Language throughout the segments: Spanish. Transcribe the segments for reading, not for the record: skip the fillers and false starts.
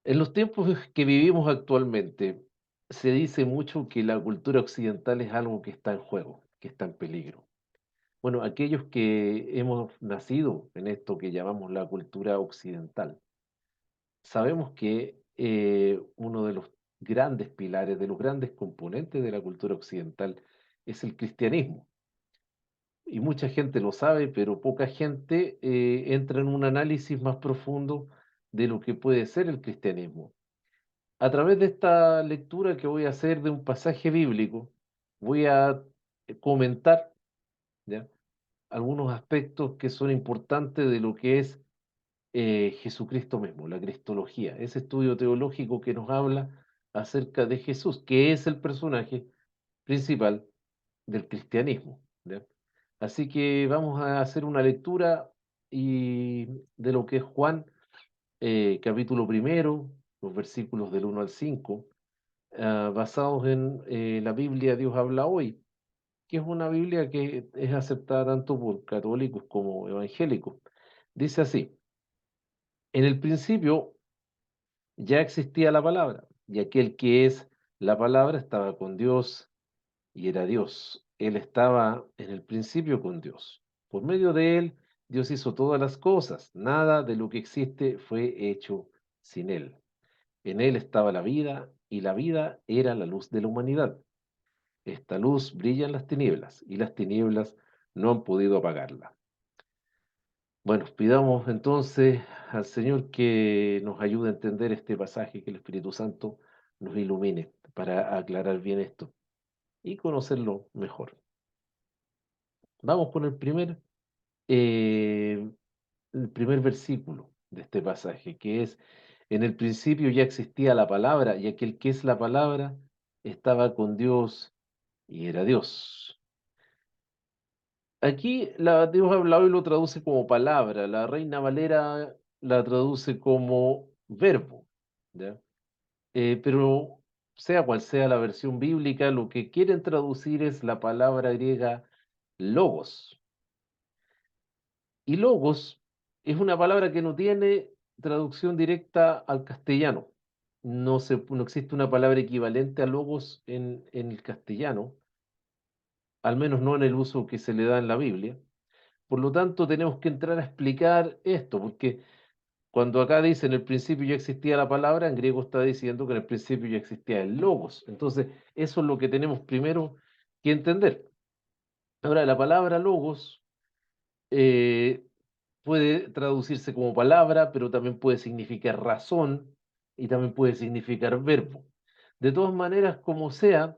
En los tiempos que vivimos actualmente, se dice mucho que la cultura occidental es algo que está en juego, que está en peligro. Bueno, aquellos que hemos nacido en esto que llamamos la cultura occidental, sabemos que uno de los grandes pilares, de los grandes componentes de la cultura occidental es el cristianismo. Y mucha gente lo sabe, pero poca gente entra en un análisis más profundo de lo que puede ser el cristianismo. A través de esta lectura que voy a hacer de un pasaje bíblico, voy a comentar, ¿ya?, algunos aspectos que son importantes de lo que es Jesucristo mismo, la cristología, ese estudio teológico que nos habla acerca de Jesús, que es el personaje principal del cristianismo, ¿ya? Así que vamos a hacer una lectura y de lo que es Juan, capítulo primero, los versículos del 1 al 5, basados en la Biblia Dios habla hoy, que es una Biblia que es aceptada tanto por católicos como evangélicos. Dice así: en el principio ya existía la palabra, y aquel que es la palabra estaba con Dios y era Dios. Él estaba en el principio con Dios. Por medio de él, Dios hizo todas las cosas. Nada de lo que existe fue hecho sin él. En él estaba la vida, y la vida era la luz de la humanidad. Esta luz brilla en las tinieblas, y las tinieblas no han podido apagarla. Bueno, pidamos entonces al Señor que nos ayude a entender este pasaje, que el Espíritu Santo nos ilumine para aclarar bien esto y conocerlo mejor. Vamos con eh, el primer versículo de este pasaje, que es: en el principio ya existía la palabra, y aquel que es la palabra estaba con Dios y era Dios. Aquí Dios ha hablado y lo traduce como palabra. La Reina Valera la traduce como verbo, ¿ya? Pero sea cual sea la versión bíblica, lo que quieren traducir es la palabra griega logos. Y logos es una palabra que no tiene traducción directa al castellano. No existe una palabra equivalente a logos en el castellano, al menos no en el uso que se le da en la Biblia. Por lo tanto, tenemos que entrar a explicar esto, porque cuando acá dice en el principio ya existía la palabra, en griego está diciendo que en el principio ya existía el logos. Entonces, eso es lo que tenemos primero que entender. Ahora, la palabra logos eh, puede traducirse como palabra, pero también puede significar razón y también puede significar verbo. De todas maneras, como sea,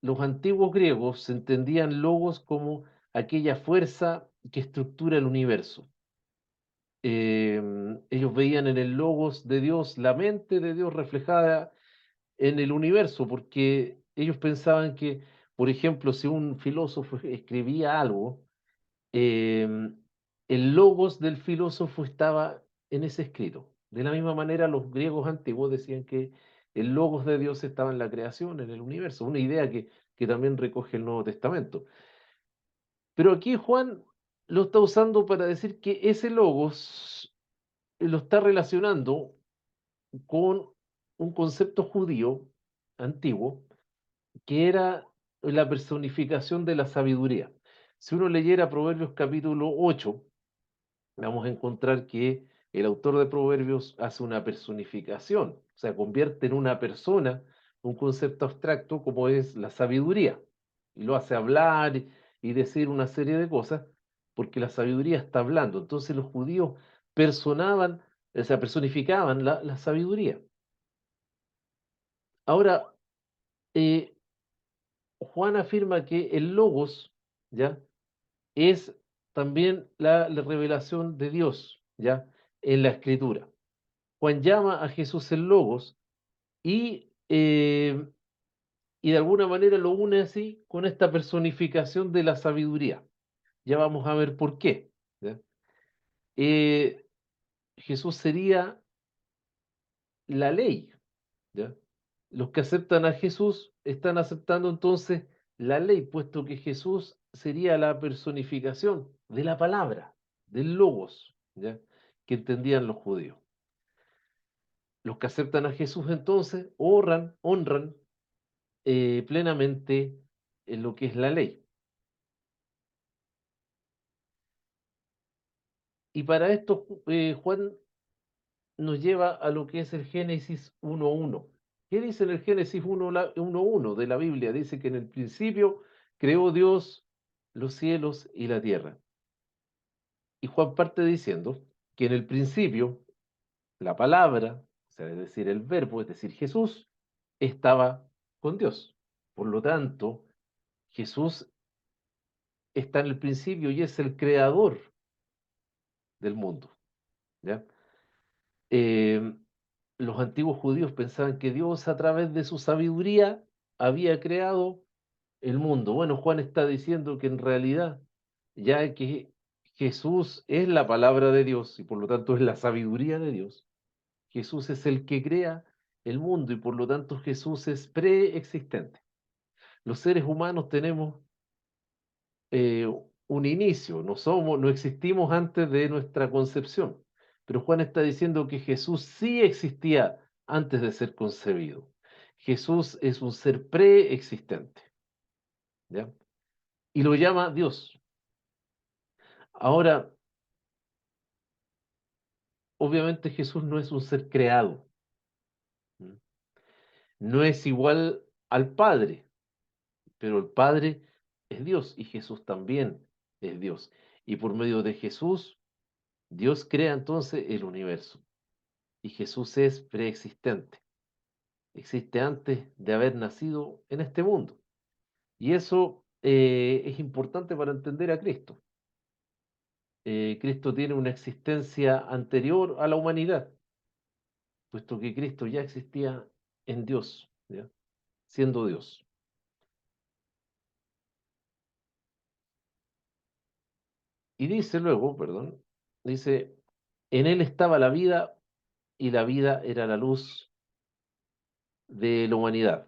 los antiguos griegos entendían logos como aquella fuerza que estructura el universo. Ellos veían en el logos de Dios la mente de Dios reflejada en el universo, porque ellos pensaban que, por ejemplo, si un filósofo escribía algo, em, el logos del filósofo estaba en ese escrito. De la misma manera, los griegos antiguos decían que el logos de Dios estaba en la creación, en el universo, una idea que también recoge el Nuevo Testamento. Pero aquí Juan lo está usando para decir que ese logos lo está relacionando con un concepto judío antiguo, que era la personificación de la sabiduría. Si uno leyera Proverbios capítulo 8, vamos a encontrar que el autor de Proverbios hace una personificación, o sea, convierte en una persona un concepto abstracto como es la sabiduría, y lo hace hablar y decir una serie de cosas, porque la sabiduría está hablando. Entonces los judíos personaban, o sea, personificaban la sabiduría. Ahora, eh, Juan afirma que el logos, ¿ya?, es también la revelación de Dios, ¿ya?, en la escritura. Juan llama a Jesús el Logos y de alguna manera lo une así con esta personificación de la sabiduría. Ya vamos a ver por qué, ¿ya? Eh, Jesús sería la ley, ¿ya? Los que aceptan a Jesús están aceptando entonces la ley, puesto que Jesús sería la personificación de la palabra, del Logos, ¿ya?, que entendían los judíos. Los que aceptan a Jesús entonces honran plenamente en lo que es la ley. Y para esto Juan nos lleva a lo que es el Génesis 1:1. ¿Qué dice en el Génesis 1:1 de la Biblia? Dice que en el principio creó Dios los cielos y la tierra. Y Juan parte diciendo que en el principio la palabra, o sea, es decir, el verbo, es decir, Jesús, estaba con Dios. Por lo tanto, Jesús está en el principio y es el creador del mundo. ¿Ya? Eh, los antiguos judíos pensaban que Dios a través de su sabiduría había creado el mundo. Bueno, Juan está diciendo que en realidad, ya que Jesús es la palabra de Dios y por lo tanto es la sabiduría de Dios, Jesús es el que crea el mundo y por lo tanto Jesús es preexistente. Los seres humanos tenemos eh, un inicio, no existimos antes de nuestra concepción. Pero Juan está diciendo que Jesús sí existía antes de ser concebido. Jesús es un ser preexistente, ¿ya? Y lo llama Dios. Ahora, obviamente Jesús no es un ser creado, ¿m? No es igual al Padre, pero el Padre es Dios y Jesús también es Dios. Y por medio de Jesús, Dios crea entonces el universo. Y Jesús es preexistente, existe antes de haber nacido en este mundo. Y eso es importante para entender a Cristo. Cristo tiene una existencia anterior a la humanidad, puesto que Cristo ya existía en Dios, ¿ya? Siendo Dios. Y dice luego, perdón, dice, en él estaba la vida y la vida era la luz de la humanidad.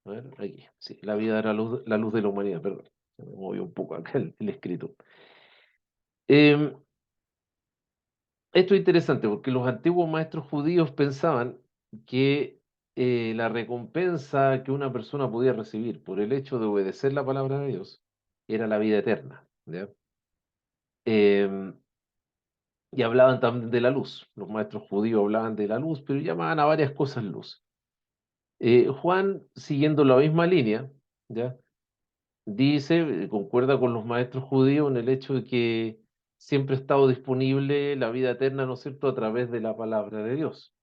A ver, aquí, sí, la vida era la luz de la humanidad, perdón. Se me movió un poco acá el escrito. Em, Esto es interesante porque los antiguos maestros judíos pensaban que la recompensa que una persona podía recibir por el hecho de obedecer la palabra de Dios era la vida eterna, ¿ya? Em, y hablaban también de la luz. Los maestros judíos hablaban de la luz, pero llamaban a varias cosas luz. Juan, siguiendo la misma línea, ¿ya? Dice, concuerda con los maestros judíos en el hecho de que siempre ha estado disponible la vida eterna, ¿no es cierto?, a través de la palabra de Dios.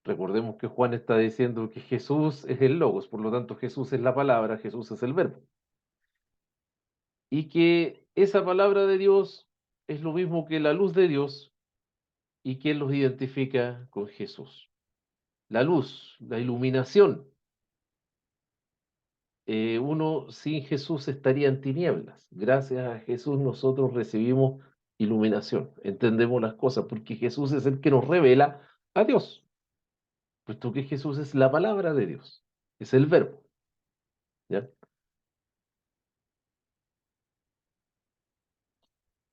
Recordemos que Juan está diciendo que Jesús es el Logos, por lo tanto Jesús es la palabra, Jesús es el verbo. Y que esa palabra de Dios es lo mismo que la luz de Dios y que Él los identifica con Jesús. La luz, la iluminación. Uno sin Jesús estaría en tinieblas. Gracias a Jesús nosotros recibimos iluminación, entendemos las cosas, porque Jesús es el que nos revela a Dios, puesto que Jesús es la palabra de Dios, es el verbo, ¿ya?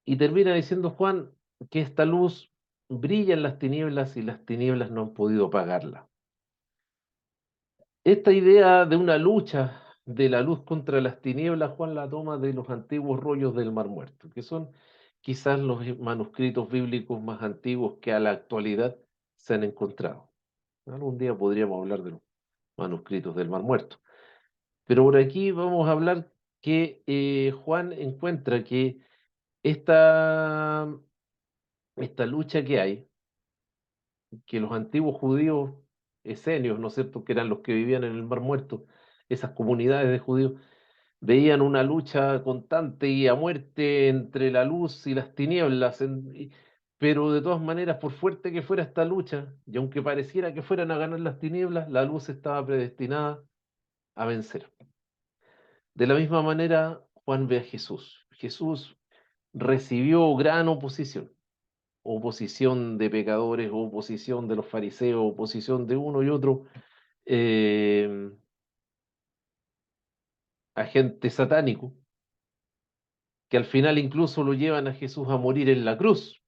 Y termina diciendo Juan que esta luz brilla en las tinieblas y las tinieblas no han podido apagarla. Esta idea de una lucha de la luz contra las tinieblas, Juan la toma de los antiguos rollos del Mar Muerto, que son quizás los manuscritos bíblicos más antiguos que a la actualidad se han encontrado. Algún día podríamos hablar de los manuscritos del Mar Muerto. Pero por aquí vamos a hablar que Juan encuentra que esta, esta lucha que hay, que los antiguos judíos esenios, ¿no es cierto?, que eran los que vivían en el Mar Muerto, esas comunidades de judíos, veían una lucha constante y a muerte entre la luz y las tinieblas, pero de todas maneras, por fuerte que fuera esta lucha, y aunque pareciera que fueran a ganar las tinieblas, la luz estaba predestinada a vencer. De la misma manera, Juan ve a Jesús. Jesús recibió gran oposición, oposición de pecadores, oposición de los fariseos, oposición de uno y otro, eh, agente satánico, que al final incluso lo llevan a Jesús a morir en la cruz,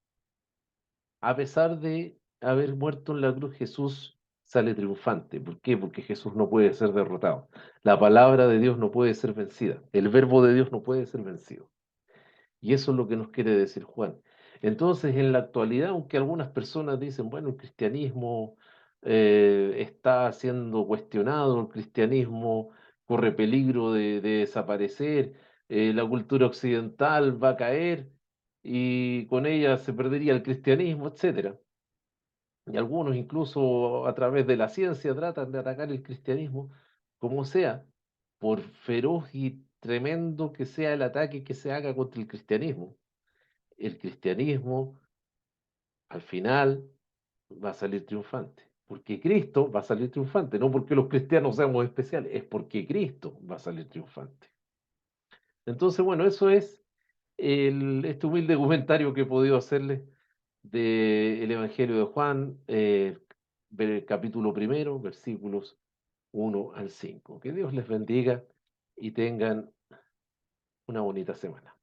a pesar de haber muerto en la cruz, Jesús sale triunfante. ¿Por qué? Porque Jesús no puede ser derrotado. La palabra de Dios no puede ser vencida. El verbo de Dios no puede ser vencido. Y eso es lo que nos quiere decir Juan. Entonces, en la actualidad, aunque algunas personas dicen, bueno, el cristianismo está siendo cuestionado, el cristianismo corre peligro de desaparecer, la cultura occidental va a caer y con ella se perdería el cristianismo, etcétera. Y algunos incluso a través de la ciencia tratan de atacar el cristianismo, como sea, por feroz y tremendo que sea el ataque que se haga contra el cristianismo al final va a salir triunfante. Porque Cristo va a salir triunfante, no porque los cristianos seamos especiales, es porque Cristo va a salir triunfante. Entonces, bueno, eso es este humilde comentario que he podido hacerles del Evangelio de Juan, ver el capítulo primero, versículos 1 al 5. Que Dios les bendiga y tengan una bonita semana.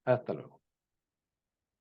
Hasta luego.